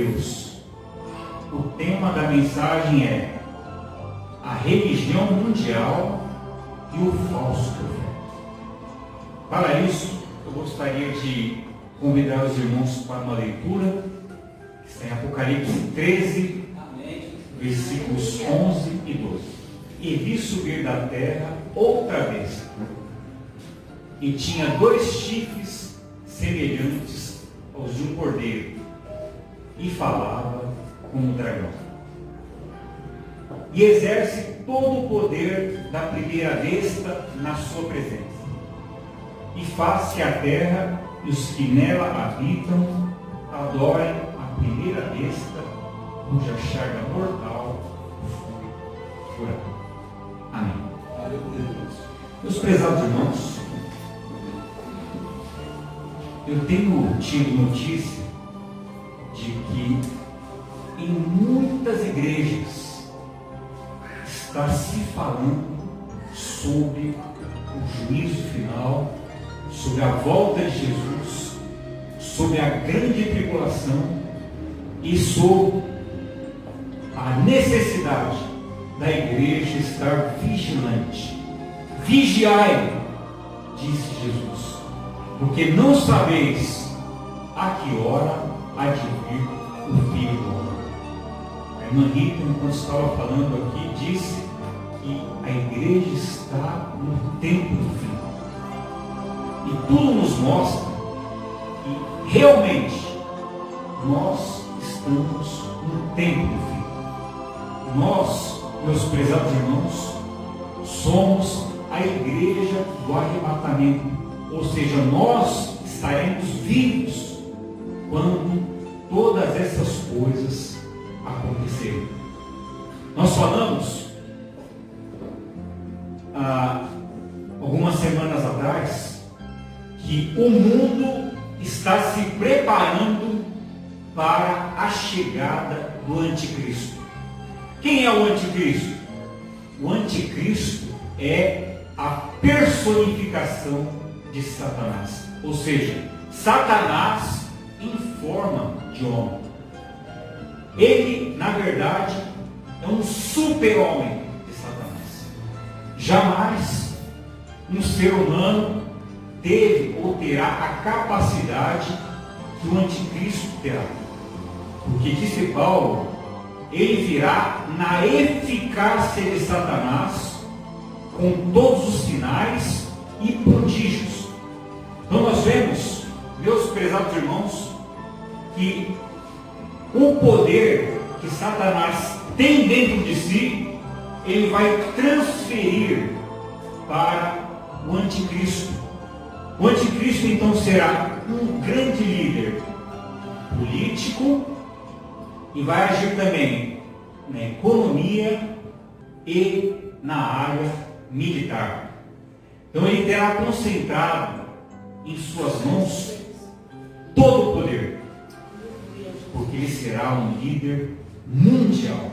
Deus. O tema da mensagem é a religião mundial e o falso profeta. Para isso, eu gostaria de convidar os irmãos para uma leitura, que está em Apocalipse 13, versículos 11 e 12. E vi subir da terra outra besta, e tinha 2 chifres semelhantes aos de um cordeiro, e falava como um dragão. E exerce todo o poder da primeira besta na sua presença, e faz que a terra e os que nela habitam adorem a primeira besta, cuja chaga mortal foi furada. Amém. Meus prezados irmãos, eu tenho tido notícia de que em muitas igrejas está se falando sobre o juízo final, sobre a volta de Jesus, sobre a grande tribulação e sobre a necessidade da igreja estar vigilante. Vigiai, disse Jesus, porque não sabeis a que hora há de vir o Filho do Homem. A irmã Rita, enquanto estava falando aqui, disse que a igreja está no tempo do fim. E tudo nos mostra que realmente nós estamos no tempo do fim. Nós, meus prezados irmãos, somos a igreja do arrebatamento, ou seja, nós estaremos vivos quando todas essas coisas acontecerem. Nós falamos algumas semanas atrás que o mundo está se preparando para a chegada do anticristo. Quem é o anticristo? O anticristo é a personificação de Satanás, ou seja, Satanás em forma de homem. Ele, na verdade, é um super-homem de Satanás. Jamais um ser humano teve ou terá a capacidade que o anticristo terá. Porque disse Paulo, ele virá na eficácia de Satanás, com todos os sinais e prodígios. Então nós vemos, meus prezados irmãos, que o poder que Satanás tem dentro de si, ele vai transferir para o anticristo. O anticristo então será um grande líder político e vai agir também na economia e na área militar. Então ele terá concentrado em suas mãos todo o poder, porque ele será um líder mundial.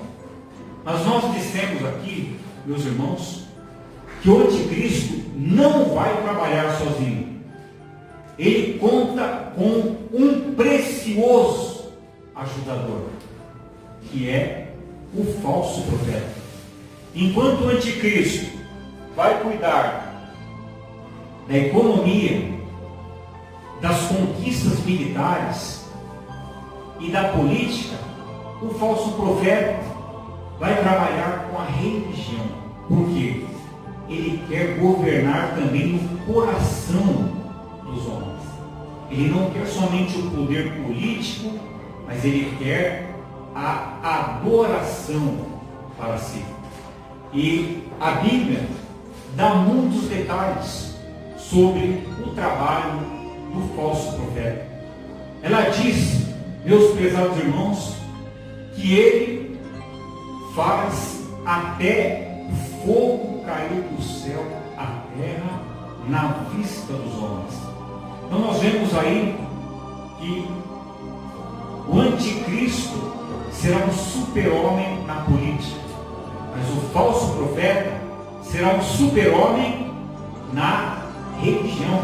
Mas nós dissemos aqui, meus irmãos, que o anticristo não vai trabalhar sozinho. Ele conta com um precioso ajudador, que é o falso profeta. Enquanto o anticristo vai cuidar da economia, das conquistas militares e da política, o falso profeta vai trabalhar com a religião. Por quê? Ele quer governar também o coração dos homens. Ele não quer somente o poder político, mas ele quer a adoração para si. E a Bíblia dá muitos detalhes sobre o trabalho do falso profeta. Ela diz, meus prezados irmãos, que ele faz até o fogo cair do céu à terra na vista dos homens. Então nós vemos aí que o anticristo será um super-homem na política, mas o falso profeta será um super-homem na religião,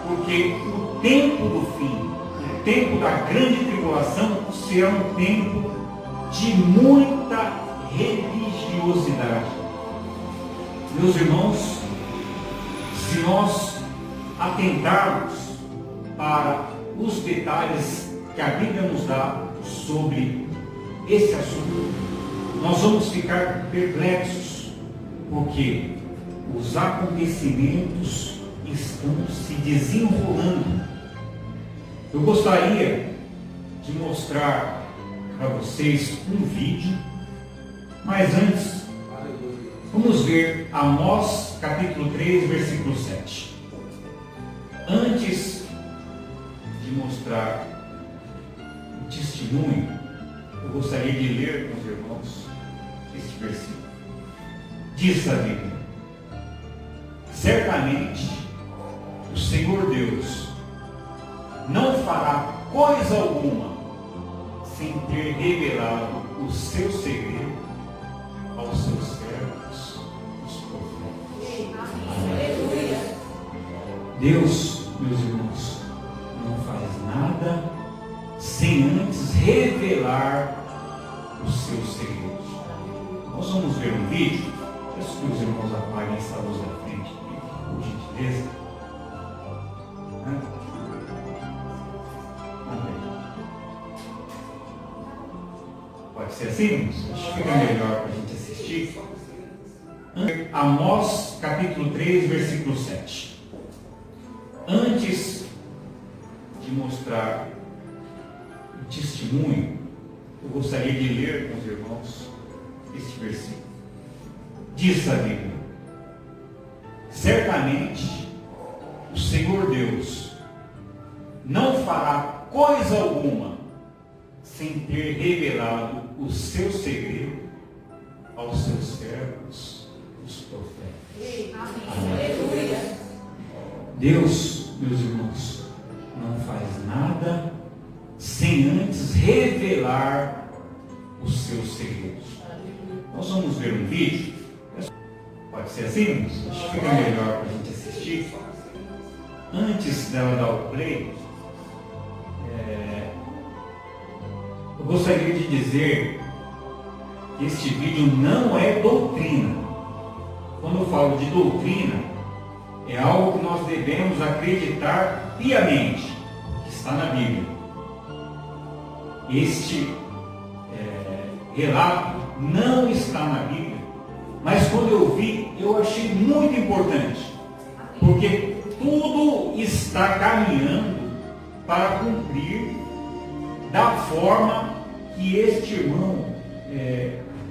porque o tempo do fim, o tempo da grande tribulação será um tempo de muita religiosidade. Meus irmãos, se nós atentarmos para os detalhes que a Bíblia nos dá sobre esse assunto, nós vamos ficar perplexos, porque os acontecimentos estão se desenrolando. Eu gostaria de mostrar para vocês um vídeo, mas antes, vamos ver Amós capítulo 3, versículo 7. Antes de mostrar o testemunho, eu gostaria de ler com os irmãos este versículo. Diz a Bíblia: certamente o Senhor Deus não fará coisa alguma sem ter revelado o seu segredo aos seus servos, os profetas. Aleluia. Deus, meus irmãos, não faz nada sem antes revelar os seus segredos. Nós vamos ver um vídeo. Peço que os irmãos apaguem essa luz da frente, por gentileza. Pode ser assim, irmãos? Acho que fica melhor para a gente assistir. Amós capítulo 3, versículo 7. Antes de mostrar o testemunho, eu gostaria de ler com os irmãos este versículo. Diz a Bíblia: certamente o Senhor Deus não fará coisa alguma sem ter revelado o seu segredo aos seus servos, os profetas. Amém. Deus, meus irmãos, não faz nada sem antes revelar os seus segredos. Nós vamos ver um vídeo. Pode ser assim? Acho que fica melhor para a gente assistir. Antes dela dar o play, eu gostaria de dizer que este vídeo não é doutrina. Quando eu falo de doutrina, é algo que nós devemos acreditar piamente, que está na Bíblia. Este relato não está na Bíblia, mas quando eu vi, eu achei muito importante, porque tudo está caminhando para cumprir da forma que este irmão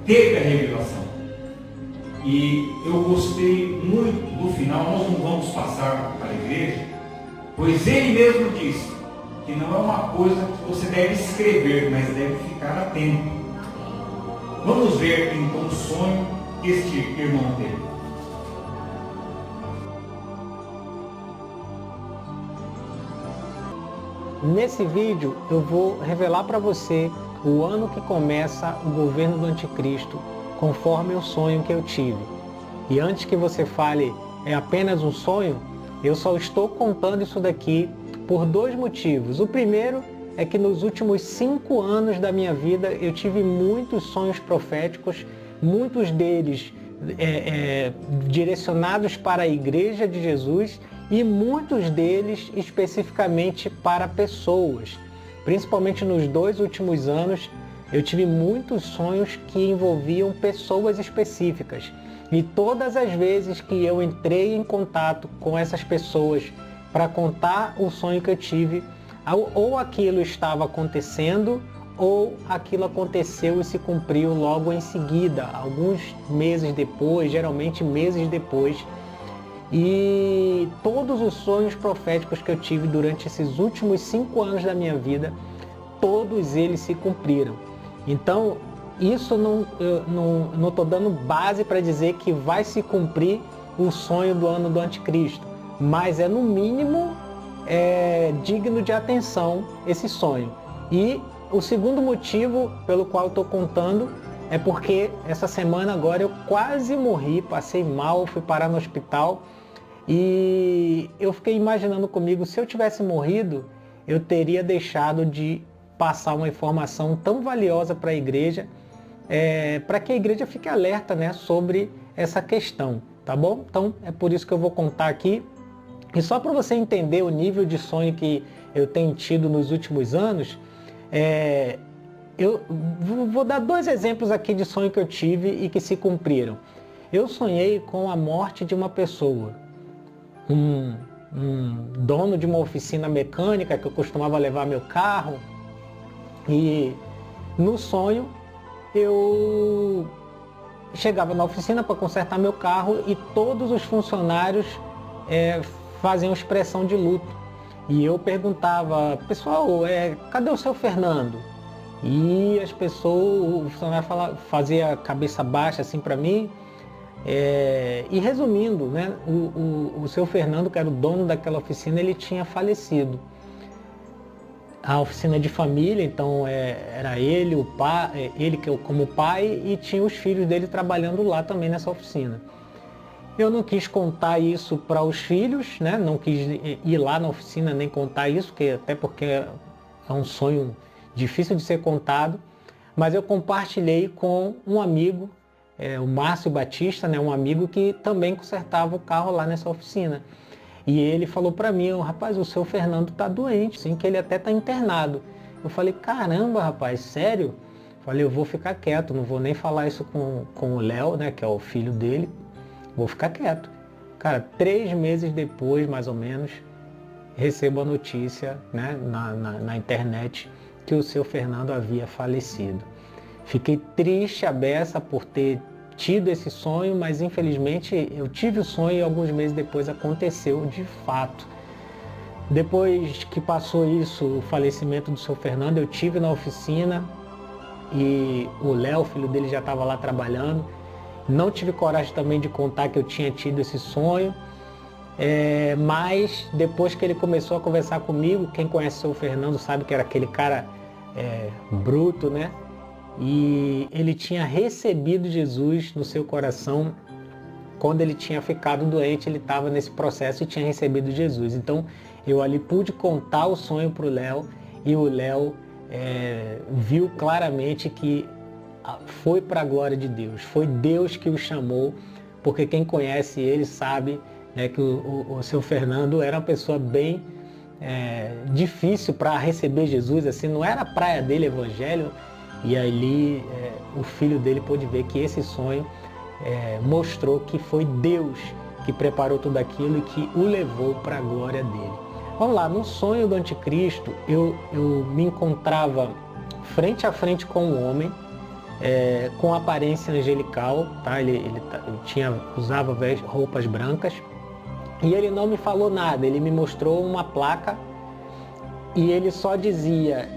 teve a revelação. E eu gostei muito do final. Nós não vamos passar para a igreja, pois ele mesmo disse que não é uma coisa que você deve escrever, mas deve ficar atento. Vamos ver então o sonho que este irmão teve. Nesse vídeo eu vou revelar para você o ano que começa o governo do anticristo, conforme o sonho que eu tive. E antes que você fale, é apenas um sonho, eu só estou contando isso daqui por dois motivos. O primeiro é que nos últimos 5 anos da minha vida eu tive muitos sonhos proféticos, muitos deles direcionados para a Igreja de Jesus e muitos deles especificamente para pessoas. Principalmente nos 2 últimos anos, eu tive muitos sonhos que envolviam pessoas específicas. E todas as vezes que eu entrei em contato com essas pessoas para contar o sonho que eu tive, ou aquilo estava acontecendo, ou aquilo aconteceu e se cumpriu logo em seguida, alguns meses depois, geralmente meses depois. E todos os sonhos proféticos que eu tive durante esses últimos 5 anos da minha vida, todos eles se cumpriram. Então, isso não estou dando base para dizer que vai se cumprir o sonho do ano do anticristo, mas é no mínimo digno de atenção esse sonho. E o segundo motivo pelo qual estou contando é porque essa semana agora eu quase morri, passei mal, fui parar no hospital e eu fiquei imaginando comigo, se eu tivesse morrido, eu teria deixado de passar uma informação tão valiosa para a igreja, para que a igreja fique alerta, né, sobre essa questão, tá bom? Então é por isso que eu vou contar aqui. E só para você entender o nível de sonho que eu tenho tido nos últimos anos, eu vou dar 2 exemplos aqui de sonho que eu tive e que se cumpriram. Eu sonhei com a morte de uma pessoa, um dono de uma oficina mecânica que eu costumava levar meu carro, e no sonho eu chegava na oficina para consertar meu carro e todos os funcionários faziam expressão de luto. E eu perguntava, pessoal, cadê o seu Fernando? E as pessoas, o funcionário fazia a cabeça baixa assim para mim. E resumindo, né, o seu Fernando, que era o dono daquela oficina, ele tinha falecido. A oficina de família, então era ele, o pai, ele como pai, e tinha os filhos dele trabalhando lá também nessa oficina. Eu não quis contar isso para os filhos, né? Não quis ir lá na oficina nem contar isso, até porque é um sonho difícil de ser contado, mas eu compartilhei com um amigo, o Márcio Batista, né? Um amigo que também consertava o carro lá nessa oficina. E ele falou para mim, rapaz, o seu Fernando tá doente, assim, que ele até tá internado. Eu falei, caramba, rapaz, sério? Falei, eu vou ficar quieto, não vou nem falar isso com o Léo, né, que é o filho dele, vou ficar quieto. Cara, 3 meses depois, mais ou menos, recebo a notícia, né, na internet que o seu Fernando havia falecido. Fiquei triste a beça por ter tido esse sonho, mas infelizmente eu tive o sonho e alguns meses depois aconteceu de fato. Depois que passou isso, o falecimento do seu Fernando, eu tive na oficina e o Léo, filho dele, já estava lá trabalhando. Não tive coragem também de contar que eu tinha tido esse sonho, mas depois que ele começou a conversar comigo, quem conhece o seu Fernando sabe que era aquele cara bruto, né? E ele tinha recebido Jesus no seu coração. Quando ele tinha ficado doente, ele estava nesse processo e tinha recebido Jesus. Então eu ali pude contar o sonho para o Léo, e o Léo viu claramente que foi para a glória de Deus, foi Deus que o chamou, porque quem conhece ele sabe, né, que o seu Fernando era uma pessoa bem difícil para receber Jesus, assim, não era a praia dele evangelho. E ali o filho dele pôde ver que esse sonho mostrou que foi Deus que preparou tudo aquilo e que o levou para a glória dele. Vamos lá, no sonho do anticristo, eu me encontrava frente a frente com um homem, com aparência angelical, tá? Ele usava roupas brancas, e ele não me falou nada, ele me mostrou uma placa. E ele só dizia,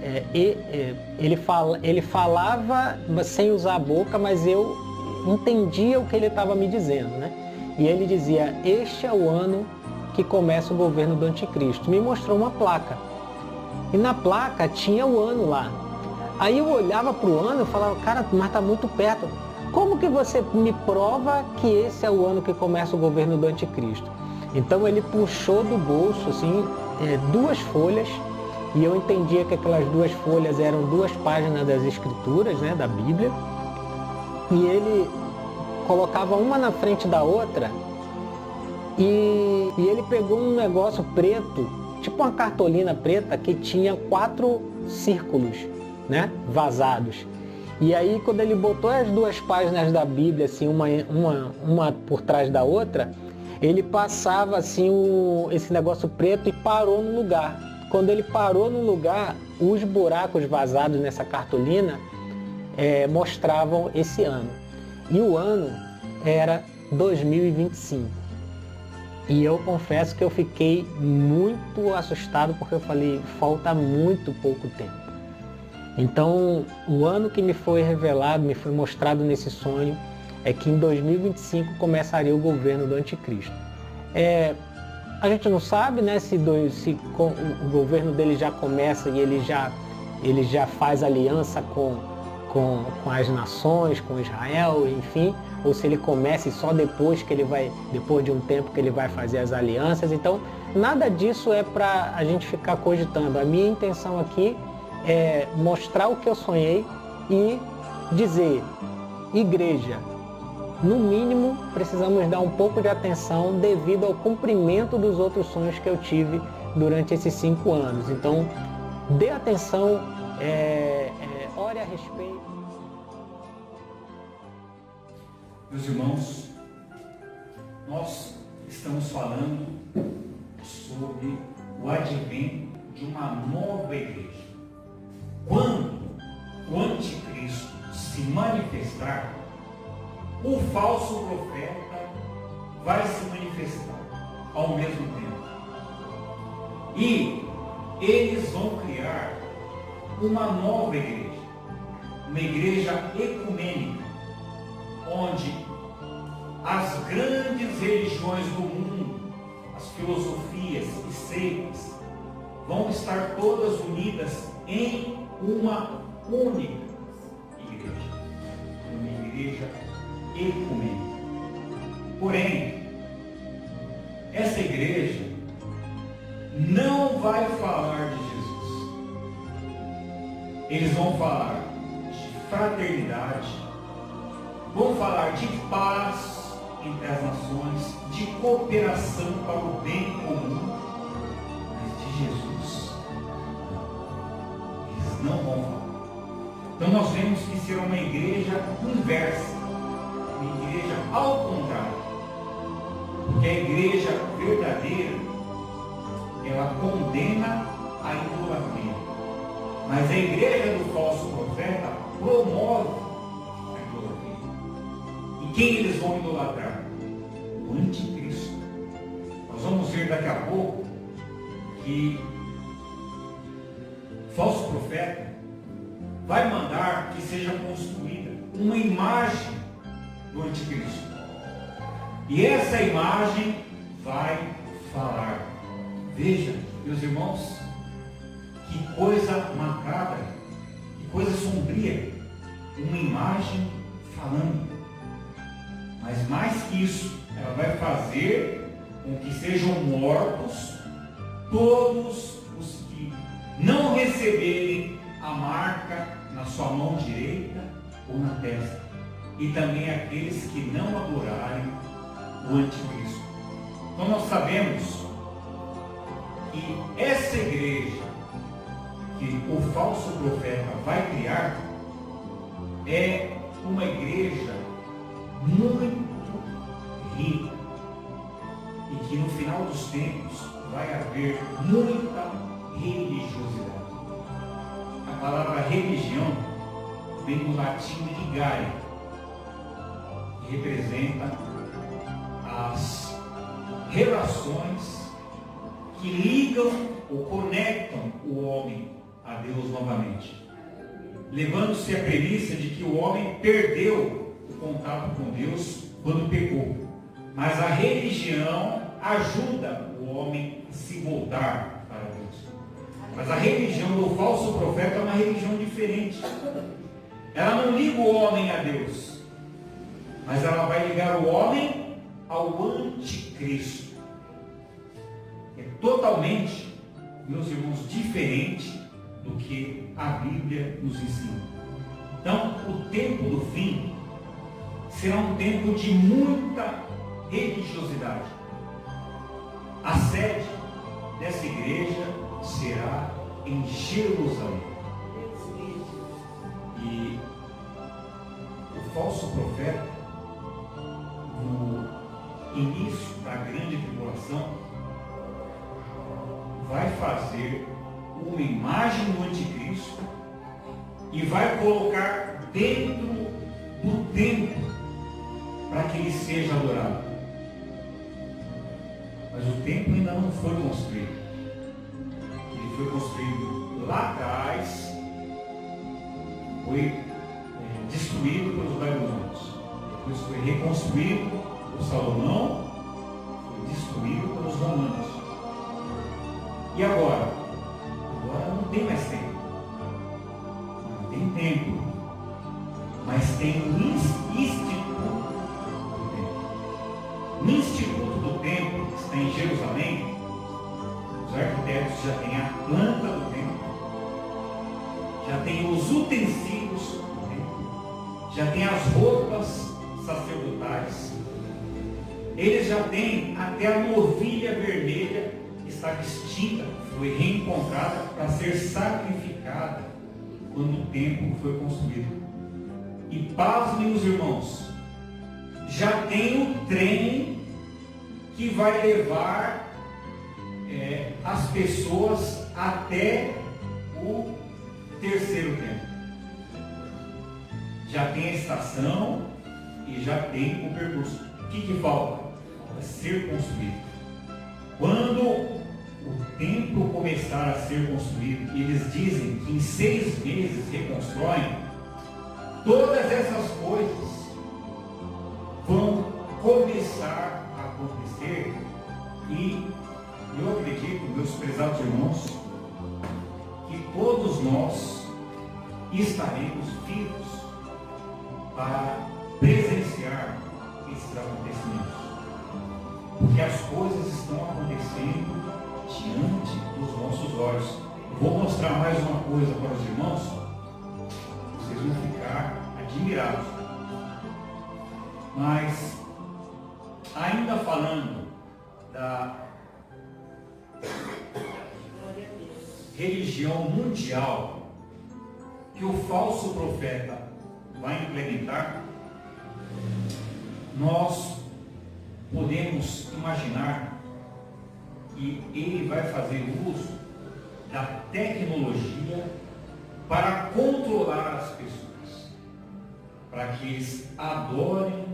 ele falava sem usar a boca, mas eu entendia o que ele estava me dizendo, né? E ele dizia, este é o ano que começa o governo do anticristo. Me mostrou uma placa. E na placa tinha o ano lá. Aí eu olhava para o ano e falava, cara, mas está muito perto. Como que você me prova que esse é o ano que começa o governo do anticristo? Então ele puxou do bolso, assim, 2 folhas. E eu entendia que aquelas 2 folhas eram 2 páginas das escrituras, né, da Bíblia. E ele colocava uma na frente da outra e ele pegou um negócio preto, tipo uma cartolina preta, que tinha 4 círculos, né, vazados. E aí quando ele botou as 2 páginas da Bíblia, assim, uma por trás da outra, ele passava assim esse negócio preto e parou no lugar. Quando ele parou no lugar, os buracos vazados nessa cartolina mostravam esse ano. E o ano era 2025. E eu confesso que eu fiquei muito assustado, porque eu falei, falta muito pouco tempo. Então, o ano que me foi revelado, me foi mostrado nesse sonho, é que em 2025 começaria o governo do anticristo. A gente não sabe, né, se o governo dele já começa e ele já faz aliança com as nações, com Israel, enfim, ou se ele começa e só depois de um tempo que ele vai fazer as alianças. Então nada disso é para a gente ficar cogitando. A minha intenção aqui é mostrar o que eu sonhei e dizer, igreja, no mínimo precisamos dar um pouco de atenção devido ao cumprimento dos outros sonhos que eu tive durante esses 5 anos. Então, dê atenção, ore a respeito. Meus irmãos, nós estamos falando sobre o advento de uma nova igreja. Quando o anticristo se manifestar, o falso profeta vai se manifestar ao mesmo tempo. E eles vão criar uma nova igreja, uma igreja ecumênica, onde as grandes religiões do mundo, as filosofias e seitas, vão estar todas unidas em uma única igreja, uma igreja ecumênica. Porém, essa igreja não vai falar de Jesus. Eles vão falar de fraternidade, vão falar de paz entre as nações, de cooperação para o bem comum, mas de Jesus eles não vão falar. Então nós vemos que será uma igreja inversa, uma igreja ao contrário, porque a igreja verdadeira, ela condena a idolatria, mas a igreja do falso profeta promove a idolatria. E quem eles vão idolatrar? O anticristo. Nós vamos ver daqui a pouco que o falso profeta vai mandar que seja construída uma imagem do anticristo. E essa imagem vai falar. Veja, meus irmãos, que coisa macabra, que coisa sombria, uma imagem falando. Mas mais que isso, ela vai fazer com que sejam mortos todos os que não receberem a marca na sua mão direita ou na testa, e também aqueles que não adorarem o anticristo. Então nós sabemos que essa igreja que o falso profeta vai criar é uma igreja muito rica, e que no final dos tempos vai haver muita religiosidade. A palavra religião vem do latim ligare, que representa as relações que ligam ou conectam o homem a Deus novamente, levando-se a premissa de que o homem perdeu o contato com Deus quando pecou, mas a religião ajuda o homem a se voltar para Deus. Mas a religião do falso profeta é uma religião diferente. Ela não liga o homem a Deus, mas ela vai ligar o homem ao anticristo. É totalmente, meus irmãos, diferente do que a Bíblia nos ensina. Então, o tempo do fim será um tempo de muita religiosidade. A sede dessa igreja será em Jerusalém. E o falso profeta, no início da grande tribulação, vai fazer uma imagem do anticristo e vai colocar dentro do templo para que ele seja adorado. Mas o templo ainda não foi construído. Ele foi construído lá atrás, foi destruído pelos babilônios, depois foi reconstruído por Salomão, foi destruído pelos romanos. E agora? Agora não tem mais templo. Não tem templo, mas tem um instituto do templo. O instituto do templo, que está em Jerusalém, já tem a planta do templo, já tem os utensílios do templo, já tem as roupas sacerdotais, eles já têm até a novilha vermelha que estava extinta, foi reencontrada para ser sacrificada quando o templo foi construído. E pasmem os irmãos, já tem o trem que vai levar as pessoas até o terceiro templo. Já tem a estação e já tem o percurso. O que falta? Falta ser construído. Quando o templo começar a ser construído, e eles dizem que em 6 meses reconstroem, todas essas coisas vão começar a acontecer, e eu acredito, meus prezados irmãos, que todos nós estaremos vivos para presenciar esses acontecimentos, porque as coisas estão acontecendo diante dos nossos olhos. Eu vou mostrar mais uma coisa para os irmãos, vocês vão ficar admirados. Mas, ainda falando da religião mundial que o falso profeta vai implementar, nós podemos imaginar que ele vai fazer uso da tecnologia para controlar as pessoas, para que eles adorem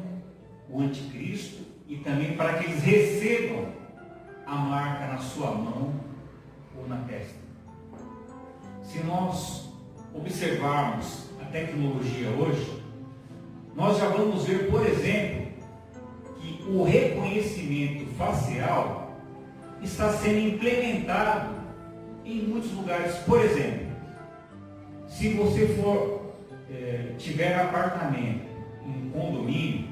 o anticristo e também para que eles recebam a marca na sua mão ou na testa. Se nós observarmos a tecnologia hoje, nós já vamos ver, por exemplo, que o reconhecimento facial está sendo implementado em muitos lugares. Por exemplo, se você tiver apartamento em condomínio,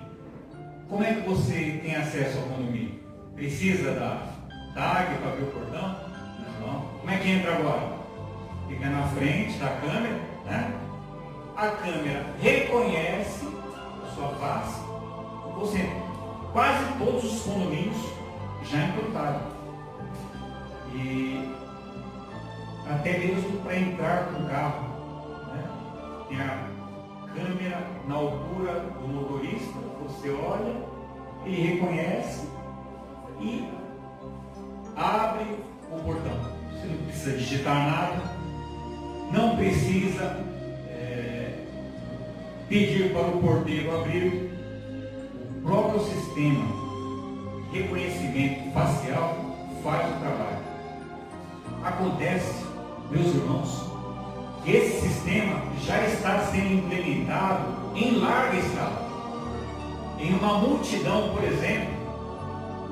como é que você tem acesso ao condomínio? Precisa da tag para abrir o portão? Não. Como é que entra agora? Fica na frente da câmera, né? A câmera reconhece a sua face. Você, quase todos os condomínios já implantaram. E até mesmo para entrar com o carro, né? Tem a câmera na altura do motorista, você olha, ele reconhece e abre o portão. Você não precisa digitar nada, não precisa pedir para o porteiro abrir. O próprio sistema de reconhecimento facial faz o trabalho. Acontece, meus irmãos, que esse sistema já está sendo implementado em larga escala. Em uma multidão, por exemplo,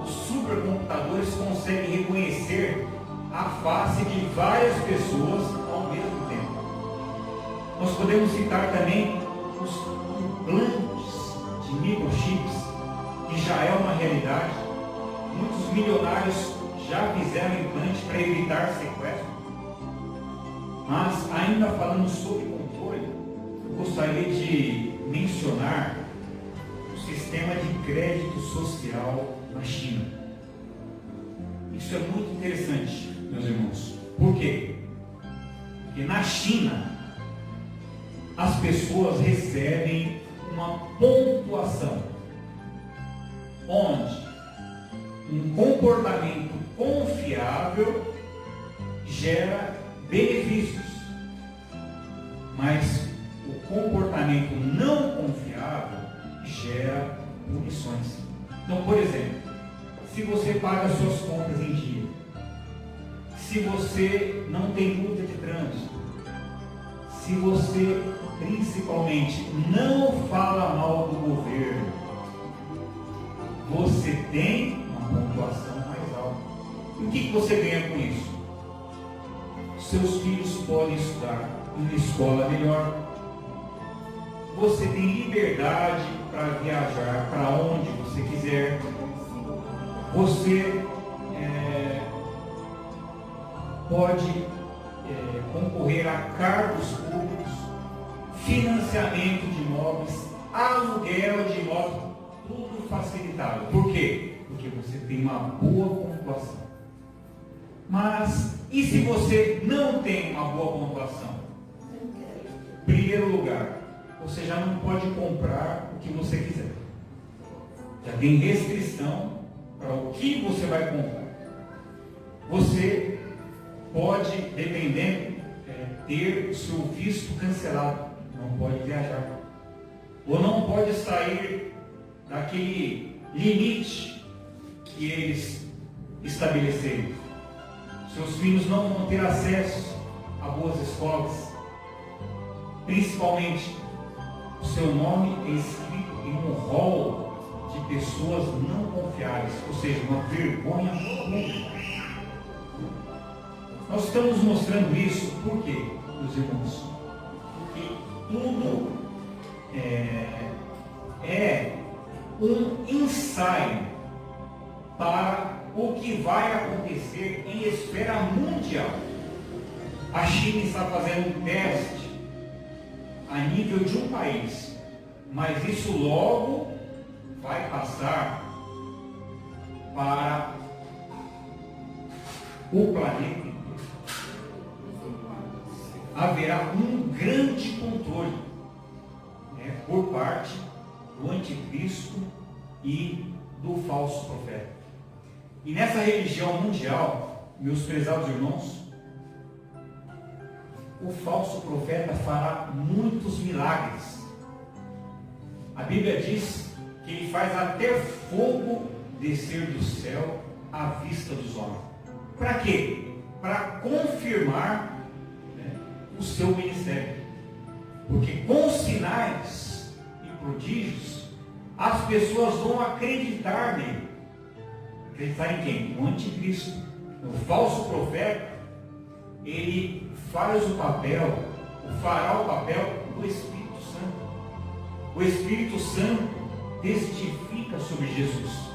os supercomputadores conseguem reconhecer a face de várias pessoas ao mesmo tempo. Nós podemos citar também os implantes de microchips, que já é uma realidade. Muitos milionários já fizeram implante para evitar sequestro. Mas, ainda falando sobre controle, eu gostaria de mencionar o sistema de crédito social na China. Isso é muito interessante, meus irmãos. Por quê? Porque na China, as pessoas recebem uma pontuação, onde um comportamento confiável gera benefícios, mas o comportamento não confiável gera punições. Então, por exemplo, se você paga suas contas em dia, se você não tem multa de trânsito, se você principalmente não fala mal do governo, você tem uma pontuação mais alta. E o que você ganha com isso? Seus filhos podem estudar em uma escola melhor. Você tem liberdade para viajar para onde você quiser. Você pode concorrer a cargos públicos, financiamento de imóveis, aluguel de imóveis, tudo facilitado. Por quê? Porque você tem uma boa pontuação. Mas, e se você não tem uma boa pontuação? Em primeiro lugar, você já não pode comprar o que você quiser. Já tem restrição para o que você vai comprar. Você pode, dependendo, ter o seu visto cancelado. Não pode viajar. Ou não pode sair daquele limite que eles estabeleceram. Seus filhos não vão ter acesso a boas escolas. Principalmente, o seu nome é escrito em um rol de pessoas não confiáveis, ou seja, uma vergonha pública. Nós estamos mostrando isso por quê, meus irmãos? Porque tudo é um ensaio para o que vai acontecer em esfera mundial. A China está fazendo um teste a nível de um país, mas isso logo vai passar para o planeta. Haverá um grande controle por parte do anticristo e do falso profeta. E nessa religião mundial, meus prezados irmãos, o falso profeta fará muitos milagres. A Bíblia diz que ele faz até fogo descer do céu à vista dos homens. Para quê? Para confirmar o seu ministério. Porque com sinais e prodígios, as pessoas vão acreditar nele. Acreditar em quem? No anticristo. O falso profeta, ele fará o papel do Espírito Santo. O Espírito Santo testifica sobre Jesus.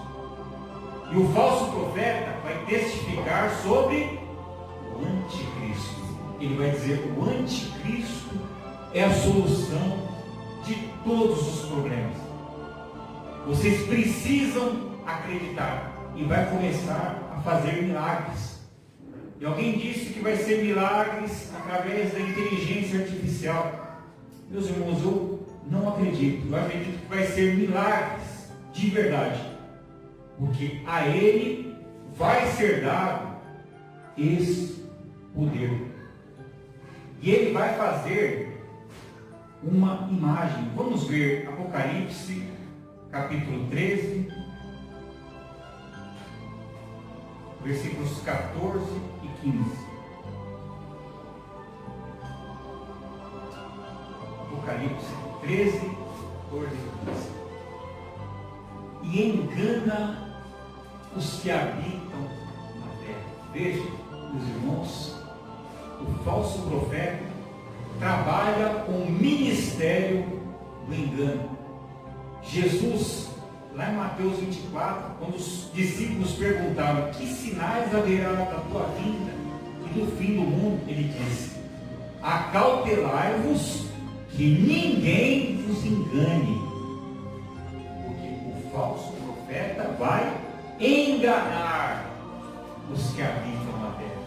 E o falso profeta vai testificar sobre o anticristo. Ele vai dizer que o anticristo é a solução de todos os problemas. Vocês precisam acreditar e vai começar a fazer milagres. E alguém disse que vai ser milagres através da inteligência artificial. Meus irmãos, eu não acredito. Eu acredito que vai ser milagres de verdade. Porque a ele vai ser dado esse poder. E ele vai fazer uma imagem. Vamos ver Apocalipse, capítulo 13, versículos 14 e 15. Apocalipse 13, 14 e 15. E engana os que habitam na terra. Veja, meus irmãos, o falso profeta trabalha com o ministério do engano. Jesus, lá em Mateus 24, quando os discípulos perguntaram que sinais haverá da tua vinda e do fim do mundo, ele disse: acautelai-vos que ninguém vos engane, porque o falso profeta vai enganar os que habitam na terra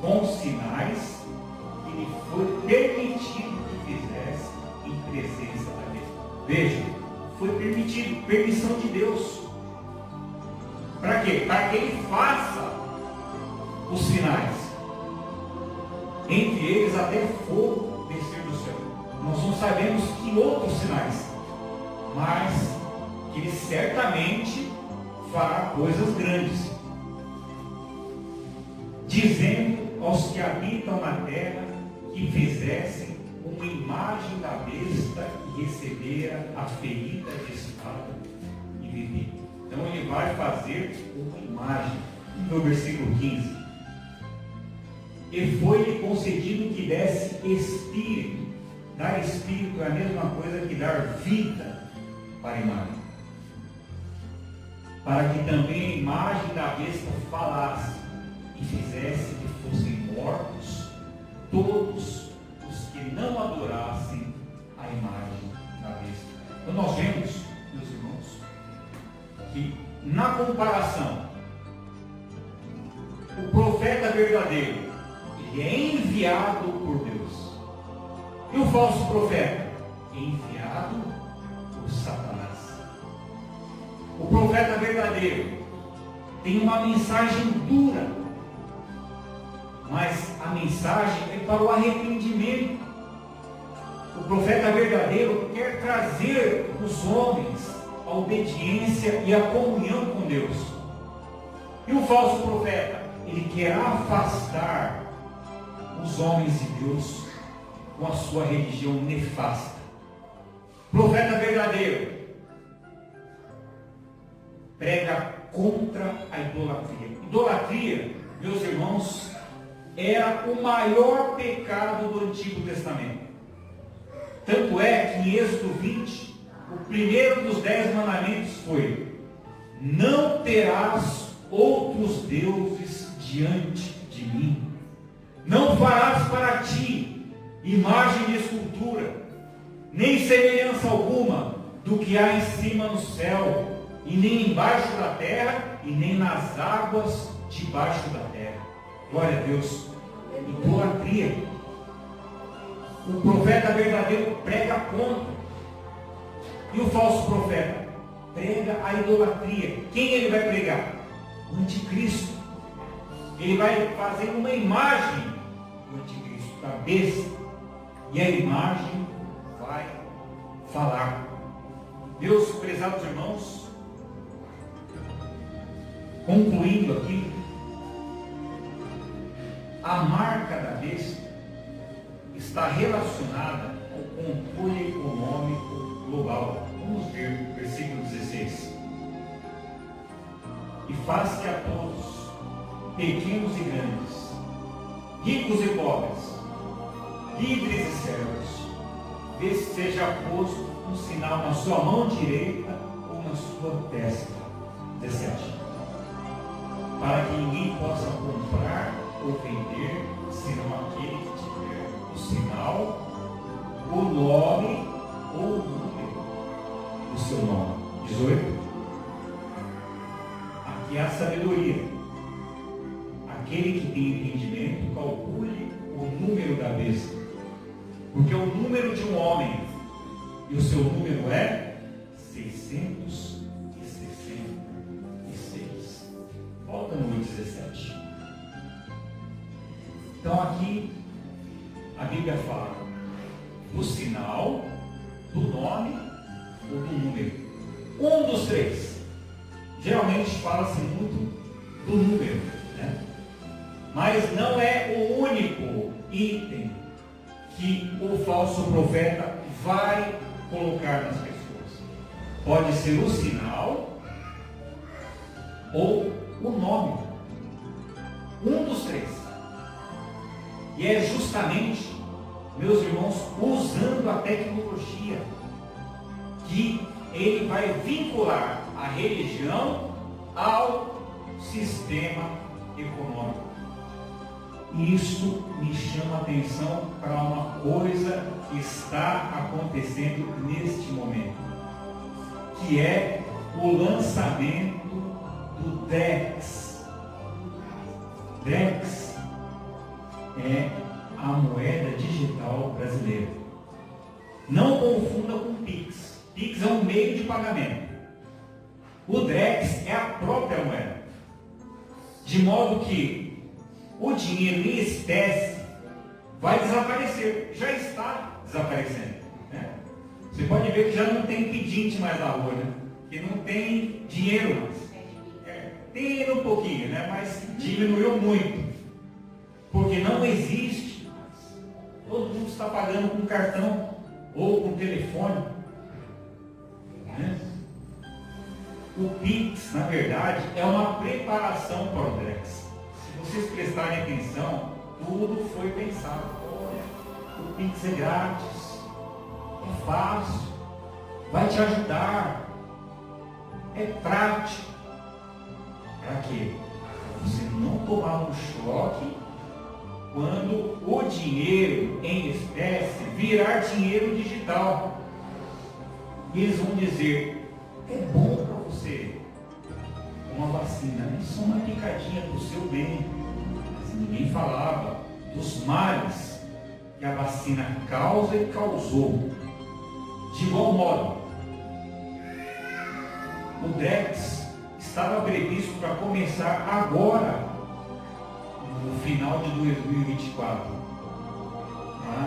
com sinais que lhe foi permitido que fizesse em presença da mesa. Veja, foi permitido, permissão de Deus. Para quê? Para que ele faça os sinais. Entre eles até fogo descer do céu. Nós não sabemos que outros sinais, mas que ele certamente fará coisas grandes, dizendo aos que habitam na terra que fizessem uma imagem da besta e recebera a ferida de espada e vivia. Então ele vai fazer uma imagem. No versículo 15: e foi-lhe concedido que desse espírito. Dar espírito é a mesma coisa que dar vida para a imagem, para que também a imagem da besta falasse e e fizesse que fossem mortos todos os que não adorassem a imagem da besta. Então nós vemos, meus irmãos, que na comparação, o profeta verdadeiro, ele é enviado por Deus. E o falso profeta é enviado por Satanás. O profeta verdadeiro tem uma mensagem dura, mas a mensagem é para o arrependimento. O profeta verdadeiro quer trazer os homens a obediência e a comunhão com Deus. E o falso profeta, ele quer afastar os homens de Deus com a sua religião nefasta. O profeta verdadeiro prega contra a idolatria. Idolatria, meus irmãos, era o maior pecado do Antigo Testamento. Tanto é que em Êxodo 20, o primeiro dos 10 mandamentos foi: não terás outros deuses diante de mim. Não farás para ti imagem de escultura, nem semelhança alguma do que há em cima no céu, e nem embaixo da terra, e nem nas águas debaixo da terra. Glória a Deus. Idolatria. O profeta verdadeiro prega contra. E o falso profeta prega a idolatria. Quem ele vai pregar? O anticristo. Ele vai fazer uma imagem do anticristo, da besta. E a imagem vai falar. Meus prezados irmãos, concluindo aqui, a marca da besta está relacionada ao controle econômico global. Vamos ver o versículo 16. E faz que a todos, pequenos e grandes, ricos e pobres, livres e servos, seja posto um sinal na sua mão direita ou na sua testa. 17. Para que ninguém possa comprar ou vender, senão aquele que tiver o sinal, o nome ou o número do seu nome. 18. Aqui há sabedoria. Aquele que tem entendimento, calcule o número da besta, porque o número de um homem, e o seu número é 666. Volta no 17. Então aqui a Bíblia fala do sinal, do nome ou do número. Um dos três. Geralmente fala-se muito do número, né? Mas não é o único item que o falso profeta vai colocar nas pessoas. Pode ser o sinal ou o nome. Um dos três. E é justamente, meus irmãos, usando a tecnologia que ele vai vincular a religião ao sistema econômico. E isso me chama a atenção para uma coisa que está acontecendo neste momento, que é o lançamento do DREX. DREX é a moeda digital brasileira. Não confunda com Pix. Pix é um meio de pagamento. O DREX é a própria moeda. De modo que o dinheiro em espécie vai desaparecer. Já está desaparecendo, né? Você pode ver que já não tem pedinte mais na rua, né? Que não tem dinheiro mais. Tem um pouquinho, né? Mas diminuiu muito. Porque não existe mais. Todo mundo está pagando com cartão ou com telefone, né? O Pix, na verdade, é uma preparação para o DREX. Se vocês prestarem atenção, tudo foi pensado. Olha, o Pix é grátis, é fácil, vai te ajudar, é prático. Para quê? você não tomar um choque quando o dinheiro em espécie virar dinheiro digital. E eles vão dizer, é bom para você uma vacina, isso é uma picadinha para o seu bem. Mas ninguém falava dos males que a vacina causa e causou. De igual modo, o Drex estava previsto para começar agora, no final de 2024.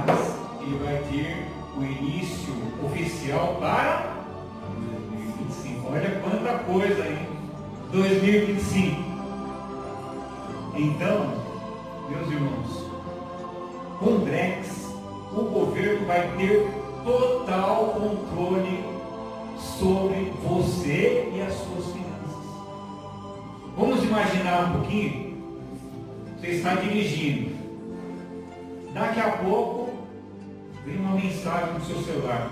Mas ele vai ter o início oficial para 2025. Olha quanta coisa, hein? 2025. Então, meus irmãos, com o Drex, o governo vai ter total controle sobre você e as suas finanças. Vamos imaginar um pouquinho. Você está dirigindo. Daqui a pouco vem uma mensagem no seu celular.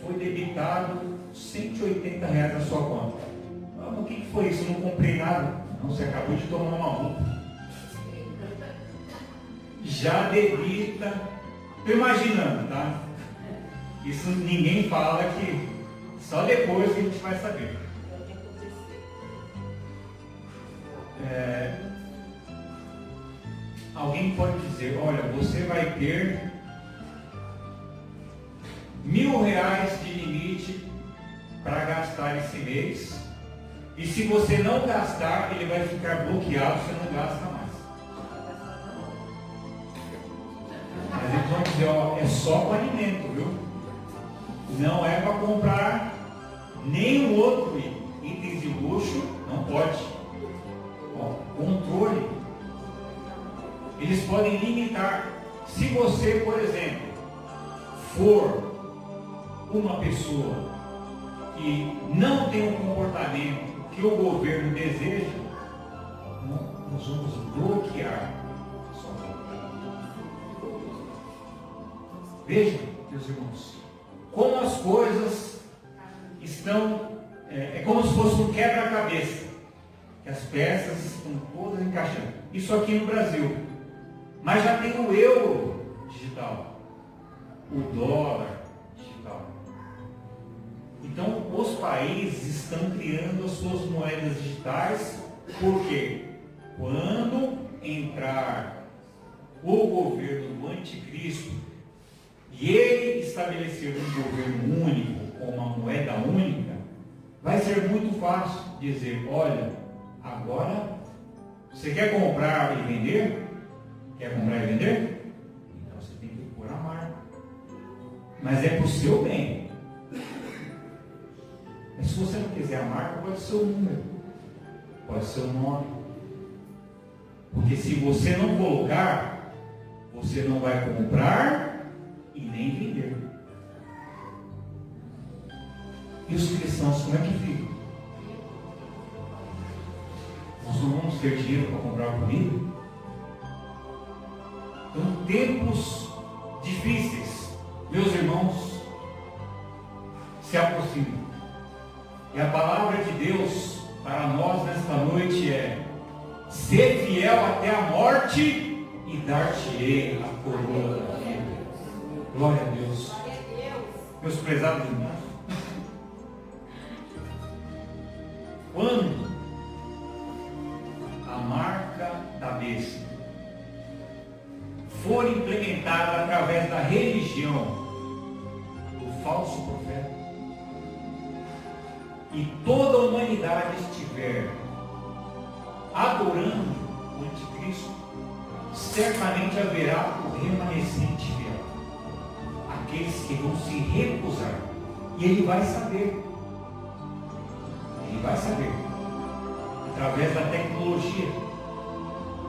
Foi debitado R$180 na sua conta. Ah, o que foi isso? Eu não comprei nada. Não, você acabou de tomar uma multa. Já debita. Estou imaginando, tá? Isso ninguém fala, que só depois que a gente vai saber. Alguém pode dizer, olha, você vai ter R$1.000 de limite para gastar esse mês, e se você não gastar, ele vai ficar bloqueado, você não gasta mais. Mas eles vão dizer, ó, é só para alimento, viu? Não é para comprar nenhum outro itens de luxo, não pode. Ó, controle. Eles podem limitar. Se você, por exemplo, for uma pessoa que não tem um comportamento que o governo deseja, nós vamos bloquear a sua conta. Veja, meus irmãos, como as coisas estão, é como se fosse um quebra-cabeça, que as peças estão todas encaixando. Isso aqui no Brasil. Mas já tem o euro digital, o dólar digital. Então, os países estão criando as suas moedas digitais, porque quando entrar o governo do anticristo e ele estabelecer um governo único, com uma moeda única, vai ser muito fácil dizer, olha, agora você quer comprar e vender? Quer comprar e vender? Então você tem que pôr a marca. Mas é para o seu bem. Mas se você não quiser a marca, pode ser o número, pode ser o nome. Porque se você não colocar, você não vai comprar e nem vender. E os cristãos, como é que ficam? Nós não vamos ter dinheiro para comprar comida? Então, tempos difíceis, meus irmãos, se aproximam. E a palavra de Deus para nós nesta noite é: ser fiel até a morte e dar-te-ei a coroa da vida. Glória a Deus. Meus prezados irmãos, quando a marca da besta for implementada através da religião do falso profeta e toda a humanidade estiver adorando o anticristo, certamente haverá o remanescente fiel, aqueles que vão se recusar, e ele vai saber, através da tecnologia.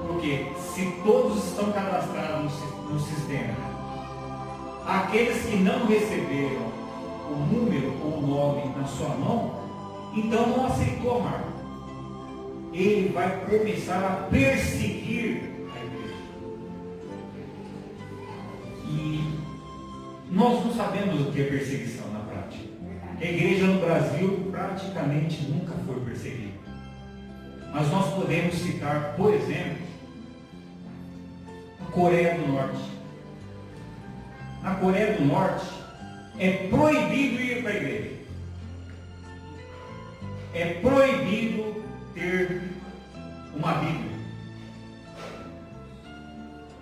Porque se todos estão cadastrados no sistema, aqueles que não receberam o número ou o nome na sua mão, então não aceitou a marca. Ele vai começar a perseguir a igreja. E nós não sabemos o que é perseguição na prática. A igreja no Brasil praticamente nunca foi perseguida. Mas nós podemos citar, por exemplo, a Coreia do Norte. Na Coreia do Norte é proibido ir para a igreja. É proibido ter uma Bíblia.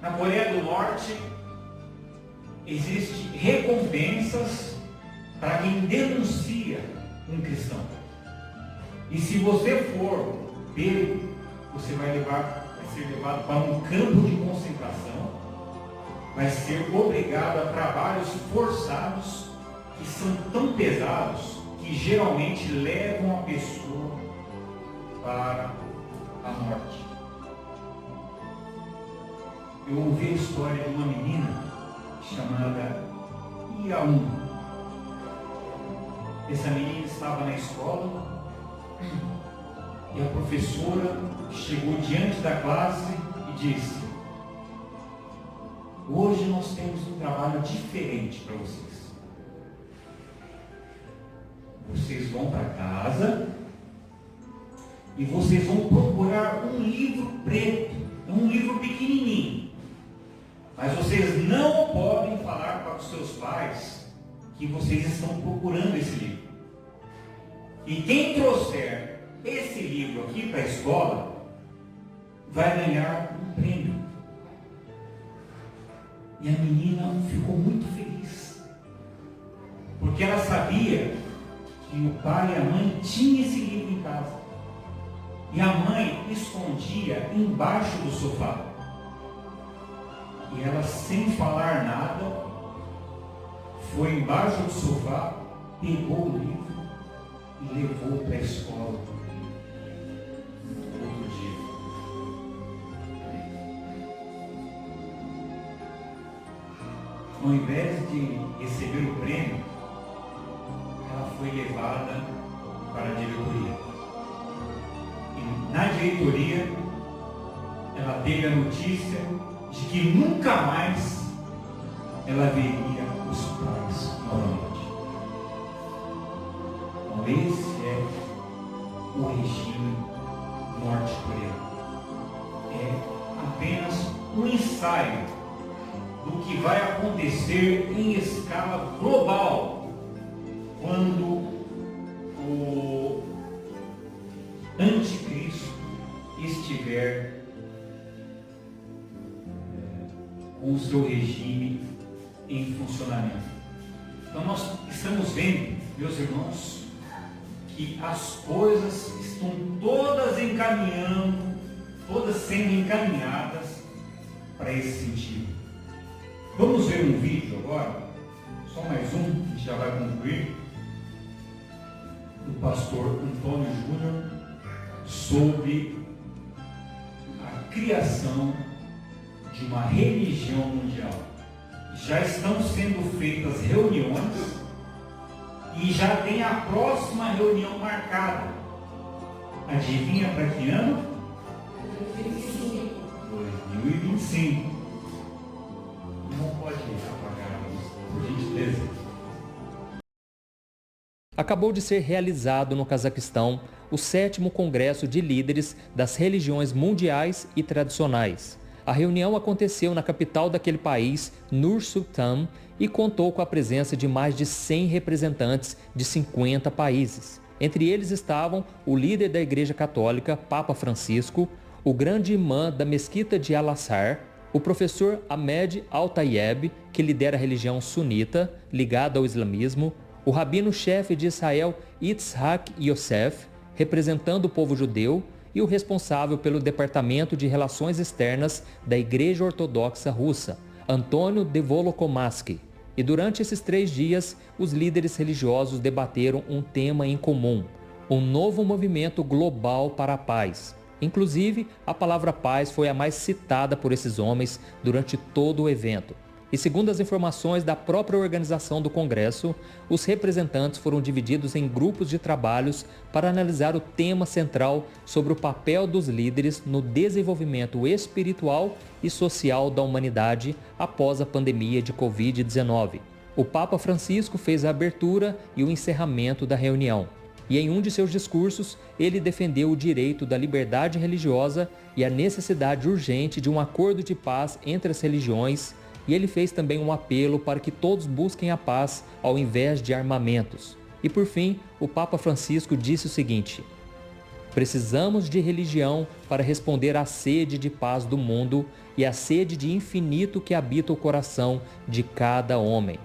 Na Coreia do Norte existem recompensas para quem denuncia um cristão. E se você for pego, você vai ser levado para um campo de concentração, vai ser obrigado a trabalhos forçados que são tão pesados que geralmente levam a pessoa para a morte. Eu ouvi a história de uma menina chamada Iaun. Essa menina estava na escola e a professora chegou diante da classe e disse: hoje nós temos um trabalho diferente para vocês. Vocês vão para casa e vocês vão procurar um livro preto, um livro pequenininho. Mas vocês não podem falar para os seus pais que vocês estão procurando esse livro. E quem trouxer esse livro aqui para a escola vai ganhar um prêmio. E a menina ficou muito feliz, porque ela sabia que o pai e a mãe tinham esse livro em casa. E a mãe escondia embaixo do sofá. E ela, sem falar nada, foi embaixo do sofá, pegou o livro e levou para a escola no outro dia. Ao invés de receber o prêmio, ela foi levada para a diretoria. E na diretoria, ela teve a notícia de que nunca mais ela veria os pais novamente. Então, esse é o regime norte-coreano. É apenas um ensaio do que vai acontecer em escala global quando o anticristo estiver com o seu regime em funcionamento. Então nós estamos vendo, meus irmãos, que as coisas estão todas encaminhando, todas sendo encaminhadas para esse sentido. Vamos ver um vídeo agora, só mais um, que já vai concluir, do pastor Antônio Júnior, sobre a criação de uma religião mundial. Já estão sendo feitas reuniões e já tem a próxima reunião marcada. Adivinha para que ano? 2025. Não pode apagar isso, por gentileza. Acabou de ser realizado no Cazaquistão o 7º Congresso de Líderes das Religiões Mundiais e Tradicionais. A reunião aconteceu na capital daquele país, Nur-Sultan, e contou com a presença de mais de 100 representantes de 50 países. Entre eles estavam o líder da Igreja Católica, Papa Francisco, o grande imã da Mesquita de Al-Azhar, o professor Ahmed Al-Tayeb, que lidera a religião sunita, ligada ao islamismo, o rabino-chefe de Israel, Yitzhak Yosef, representando o povo judeu, e o responsável pelo Departamento de Relações Externas da Igreja Ortodoxa Russa, Antônio Devolokomansky. E durante esses 3 dias, os líderes religiosos debateram um tema em comum: um novo movimento global para a paz. Inclusive, a palavra paz foi a mais citada por esses homens durante todo o evento. E segundo as informações da própria organização do Congresso, os representantes foram divididos em grupos de trabalhos para analisar o tema central sobre o papel dos líderes no desenvolvimento espiritual e social da humanidade após a pandemia de Covid-19. O Papa Francisco fez a abertura e o encerramento da reunião. E em um de seus discursos, ele defendeu o direito da liberdade religiosa e a necessidade urgente de um acordo de paz entre as religiões, e ele fez também um apelo para que todos busquem a paz ao invés de armamentos. E por fim, o Papa Francisco disse o seguinte: precisamos de religião para responder à sede de paz do mundo e à sede de infinito que habita o coração de cada homem.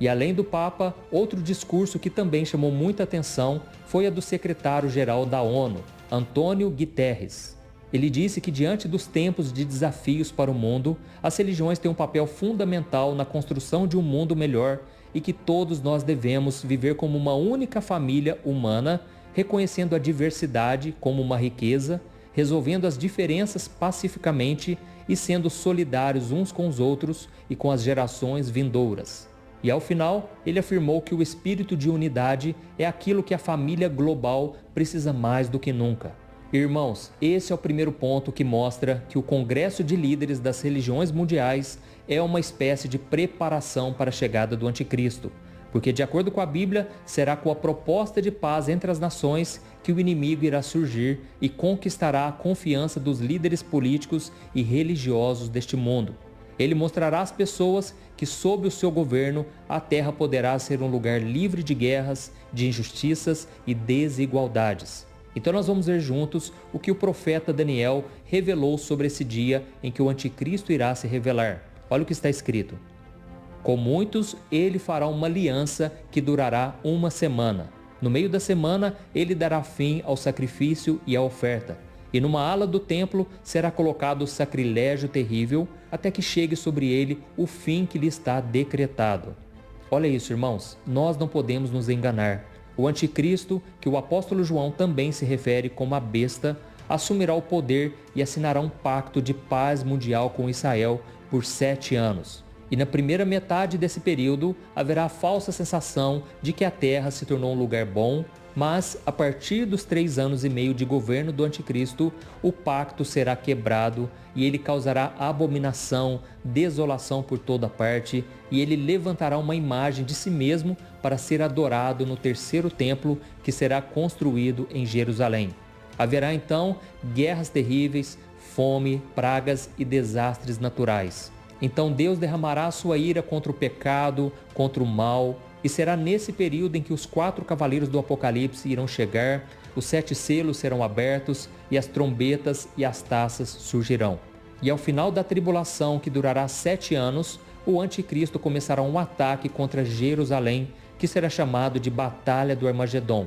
E além do Papa, outro discurso que também chamou muita atenção foi a do secretário-geral da ONU, Antônio Guterres. Ele disse que diante dos tempos de desafios para o mundo, as religiões têm um papel fundamental na construção de um mundo melhor e que todos nós devemos viver como uma única família humana, reconhecendo a diversidade como uma riqueza, resolvendo as diferenças pacificamente e sendo solidários uns com os outros e com as gerações vindouras. E ao final, ele afirmou que o espírito de unidade é aquilo que a família global precisa mais do que nunca. Irmãos, esse é o primeiro ponto que mostra que o Congresso de Líderes das Religiões Mundiais é uma espécie de preparação para a chegada do Anticristo, porque de acordo com a Bíblia, será com a proposta de paz entre as nações que o inimigo irá surgir e conquistará a confiança dos líderes políticos e religiosos deste mundo. Ele mostrará às pessoas que sob o seu governo a terra poderá ser um lugar livre de guerras, de injustiças e desigualdades. Então nós vamos ver juntos o que o profeta Daniel revelou sobre esse dia em que o Anticristo irá se revelar. Olha o que está escrito: com muitos ele fará uma aliança que durará 1 semana. No meio da semana ele dará fim ao sacrifício e à oferta. E numa ala do templo será colocado o sacrilégio terrível, até que chegue sobre ele o fim que lhe está decretado. Olha isso, irmãos, nós não podemos nos enganar. O Anticristo, que o apóstolo João também se refere como a besta, assumirá o poder e assinará um pacto de paz mundial com Israel por 7 anos. E na primeira metade desse período haverá a falsa sensação de que a terra se tornou um lugar bom, mas a partir dos 3 anos e meio de governo do Anticristo, o pacto será quebrado e ele causará abominação, desolação por toda parte, e ele levantará uma imagem de si mesmo para ser adorado no terceiro templo que será construído em Jerusalém. Haverá então guerras terríveis, fome, pragas e desastres naturais. Então Deus derramará a sua ira contra o pecado, contra o mal, e será nesse período em que os 4 cavaleiros do Apocalipse irão chegar, os 7 selos serão abertos e as trombetas e as taças surgirão. E ao final da tribulação, que durará 7 anos, o Anticristo começará um ataque contra Jerusalém, que será chamado de Batalha do Armagedon.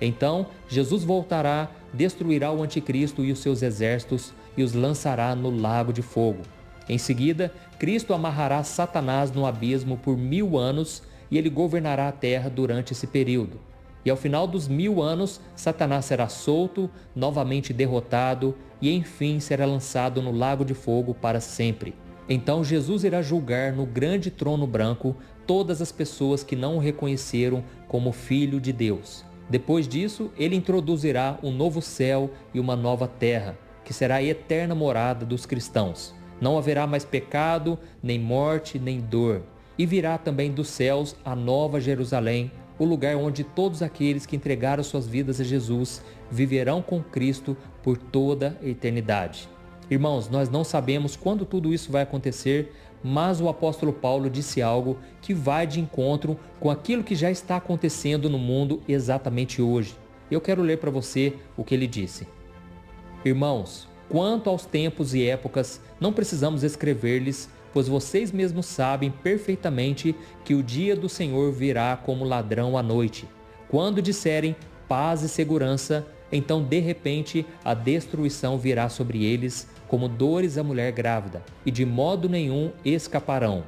Então, Jesus voltará, destruirá o Anticristo e os seus exércitos e os lançará no lago de fogo. Em seguida, Cristo amarrará Satanás no abismo por 1000 anos e ele governará a terra durante esse período. E ao final dos 1000 anos, Satanás será solto, novamente derrotado e enfim será lançado no lago de fogo para sempre. Então Jesus irá julgar no grande trono branco todas as pessoas que não o reconheceram como Filho de Deus. Depois disso, ele introduzirá um novo céu e uma nova terra, que será a eterna morada dos cristãos. Não haverá mais pecado, nem morte, nem dor. E virá também dos céus a nova Jerusalém, o lugar onde todos aqueles que entregaram suas vidas a Jesus viverão com Cristo por toda a eternidade. Irmãos, nós não sabemos quando tudo isso vai acontecer, mas o apóstolo Paulo disse algo que vai de encontro com aquilo que já está acontecendo no mundo exatamente hoje. Eu quero ler para você o que ele disse. Irmãos, quanto aos tempos e épocas, não precisamos escrever-lhes, pois vocês mesmos sabem perfeitamente que o dia do Senhor virá como ladrão à noite. Quando disserem paz e segurança, então de repente a destruição virá sobre eles, como dores à mulher grávida, e de modo nenhum escaparão.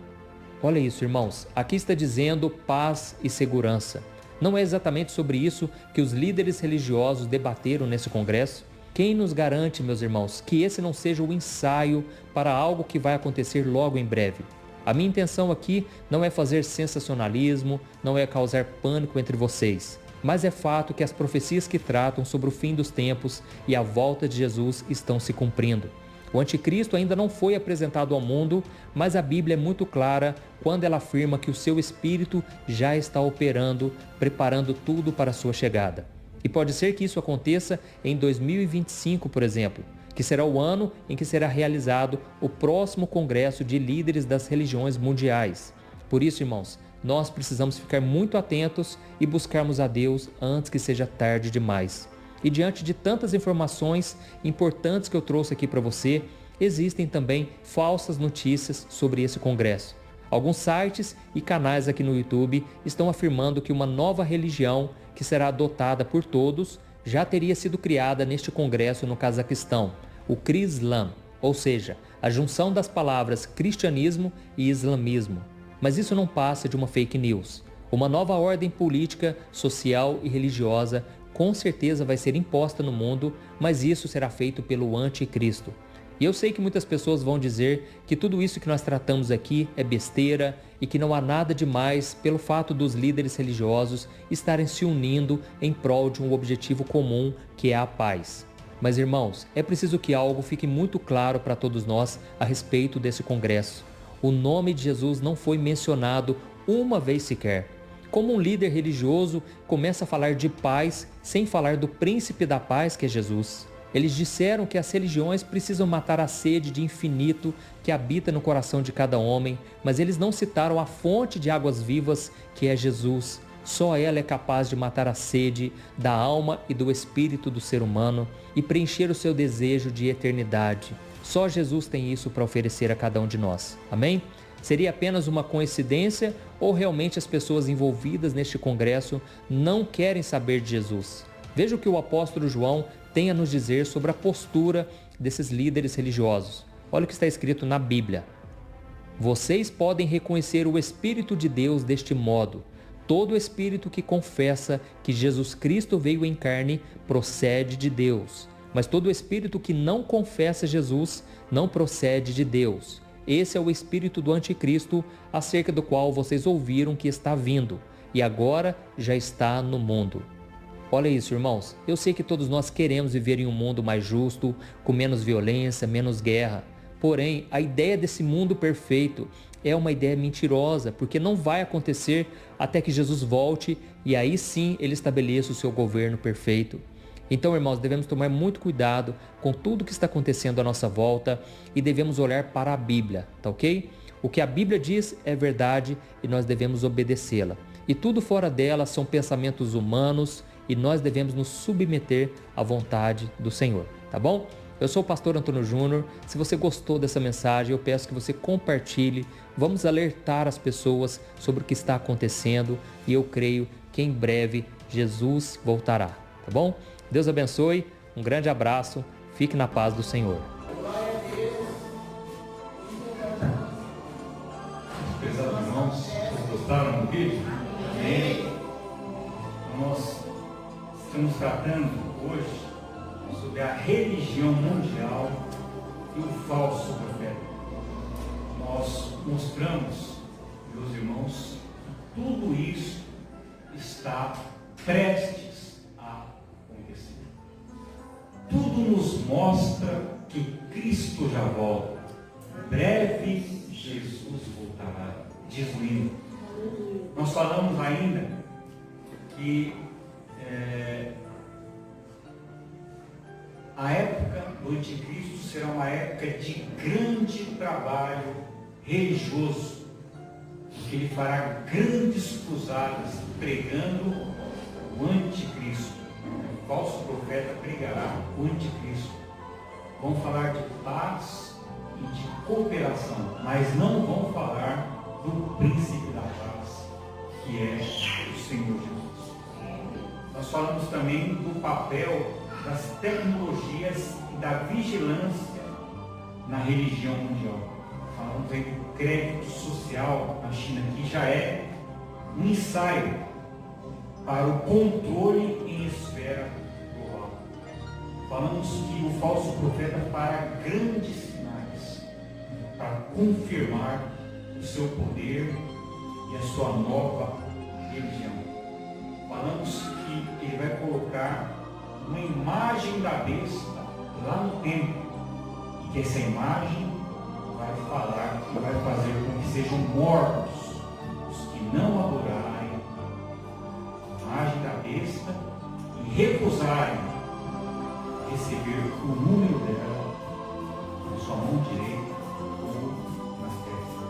Olha isso, irmãos, aqui está dizendo paz e segurança. Não é exatamente sobre isso que os líderes religiosos debateram nesse congresso? Quem nos garante, meus irmãos, que esse não seja o ensaio para algo que vai acontecer logo em breve? A minha intenção aqui não é fazer sensacionalismo, não é causar pânico entre vocês, mas é fato que as profecias que tratam sobre o fim dos tempos e a volta de Jesus estão se cumprindo. O Anticristo ainda não foi apresentado ao mundo, mas a Bíblia é muito clara quando ela afirma que o seu espírito já está operando, preparando tudo para a sua chegada. E pode ser que isso aconteça em 2025, por exemplo, que será o ano em que será realizado o próximo Congresso de Líderes das Religiões Mundiais. Por isso, irmãos, nós precisamos ficar muito atentos e buscarmos a Deus antes que seja tarde demais. E diante de tantas informações importantes que eu trouxe aqui para você, existem também falsas notícias sobre esse congresso. Alguns sites e canais aqui no YouTube estão afirmando que uma nova religião, que será adotada por todos, já teria sido criada neste congresso no Cazaquistão, o Crislam, ou seja, a junção das palavras cristianismo e islamismo. Mas isso não passa de uma fake news. Uma nova ordem política, social e religiosa com certeza vai ser imposta no mundo, mas isso será feito pelo anticristo. E eu sei que muitas pessoas vão dizer que tudo isso que nós tratamos aqui é besteira e que não há nada demais pelo fato dos líderes religiosos estarem se unindo em prol de um objetivo comum, que é a paz. Mas, irmãos, é preciso que algo fique muito claro para todos nós a respeito desse congresso. O nome de Jesus não foi mencionado uma vez sequer. Como um líder religioso começa a falar de paz sem falar do príncipe da paz, que é Jesus. Eles disseram que as religiões precisam matar a sede de infinito que habita no coração de cada homem, mas eles não citaram a fonte de águas vivas, que é Jesus. Só ela é capaz de matar a sede da alma e do espírito do ser humano e preencher o seu desejo de eternidade. Só Jesus tem isso para oferecer a cada um de nós. Amém? Seria apenas uma coincidência ou realmente as pessoas envolvidas neste congresso não querem saber de Jesus? Veja o que o apóstolo João tem a nos dizer sobre a postura desses líderes religiosos. Olha o que está escrito na Bíblia. Vocês podem reconhecer o Espírito de Deus deste modo. Todo espírito que confessa que Jesus Cristo veio em carne procede de Deus. Mas todo espírito que não confessa Jesus não procede de Deus. Esse é o espírito do anticristo, acerca do qual vocês ouviram que está vindo, e agora já está no mundo. Olha isso, irmãos. Eu sei que todos nós queremos viver em um mundo mais justo, com menos violência, menos guerra. Porém, a ideia desse mundo perfeito é uma ideia mentirosa, porque não vai acontecer até que Jesus volte e aí sim ele estabeleça o seu governo perfeito. Então, irmãos, devemos tomar muito cuidado com tudo que está acontecendo à nossa volta e devemos olhar para a Bíblia, tá ok? O que a Bíblia diz é verdade e nós devemos obedecê-la. E tudo fora dela são pensamentos humanos e nós devemos nos submeter à vontade do Senhor, tá bom? Eu sou o pastor Antônio Júnior. Se você gostou dessa mensagem, eu peço que você compartilhe. Vamos alertar as pessoas sobre o que está acontecendo e eu creio que em breve Jesus voltará, tá bom? Deus abençoe, um grande abraço, fique na paz do Senhor. Prezados irmãos, vocês gostaram do vídeo? Amém. Nós estamos tratando hoje sobre a religião mundial e o falso profeta. Nós mostramos, meus irmãos, que tudo isso está prestes. Tudo nos mostra que Cristo já volta. Breve Jesus voltará, diz o hino. Nós falamos ainda que a época do anticristo será uma época de grande trabalho religioso, que ele fará grandes cruzadas pregando o anticristo. O falso profeta pregará o anticristo. Vão falar de paz e de cooperação, mas não vão falar do príncipe da paz, que é o Senhor Jesus. Nós falamos também do papel das tecnologias e da vigilância na religião mundial. Falamos aí do crédito social na China, que já é um ensaio para o controle em esfera global. Falamos que o falso profeta fará grandes sinais para confirmar o seu poder e a sua nova religião. Falamos que ele vai colocar uma imagem da besta lá no templo e que essa imagem vai falar e vai fazer com que sejam mortos os que não adorarem imagem da besta e recusarem receber o número dela na sua mão direita ou na testa.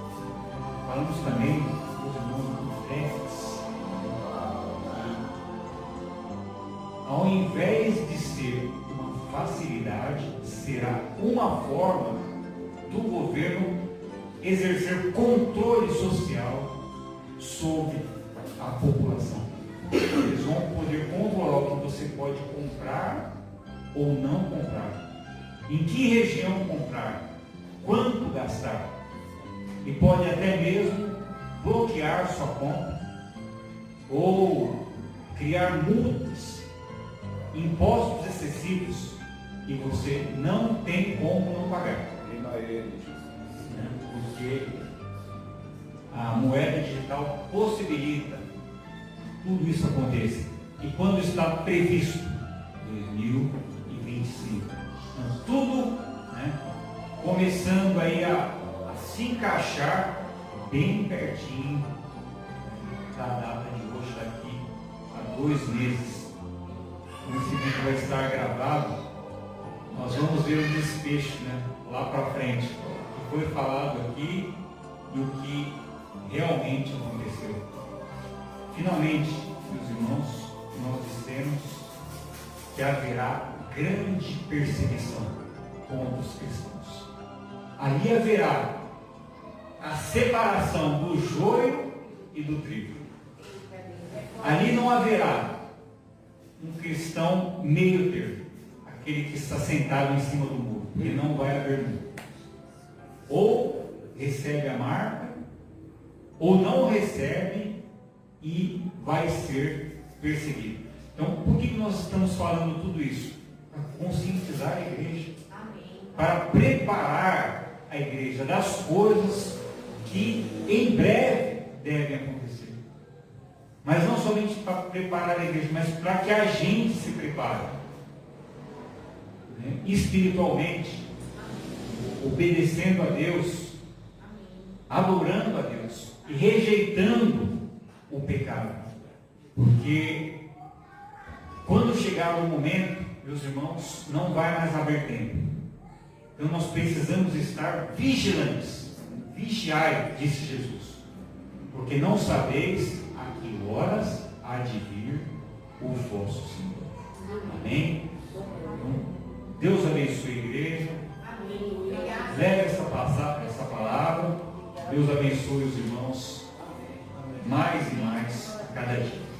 Falamos também dos irmãos do Félix. Ao invés de ser uma facilidade, será uma forma do governo exercer controle social sobre a população. Eles vão poder controlar o que você pode comprar ou não comprar, em que região comprar, quanto gastar, e pode até mesmo bloquear sua conta ou criar multas, impostos excessivos e você não tem como não pagar. Porque a moeda digital possibilita tudo isso aconteça. E quando está previsto? 2025. Então, tudo, começando aí a se encaixar bem pertinho da data de hoje, daqui a 2 meses. Como esse vídeo vai estar gravado, nós vamos ver o desfecho, lá para frente. O que foi falado aqui e o que realmente aconteceu. Finalmente, meus irmãos, nós dissemos que haverá grande perseguição contra os cristãos. Ali haverá a separação do joio e do trigo. Ali não haverá um cristão meio termo, aquele que está sentado em cima do muro, e não vai haver muro. Ou recebe a marca, ou não recebe e vai ser perseguido. Então, por que nós estamos falando tudo isso? Para conscientizar a igreja. Amém. Para preparar a igreja das coisas que em breve devem acontecer. Mas não somente para preparar a igreja, mas para que a gente se prepare. Espiritualmente, obedecendo a Deus, adorando a Deus e rejeitando o pecado. Porque quando chegar o momento, meus irmãos, não vai mais haver tempo. Então nós precisamos estar vigilantes. Vigiai, disse Jesus, porque não sabeis a que horas há de vir o vosso Senhor. Amém? Então, Deus abençoe a igreja. Leve essa palavra. Deus abençoe os irmãos mais e mais a cada dia.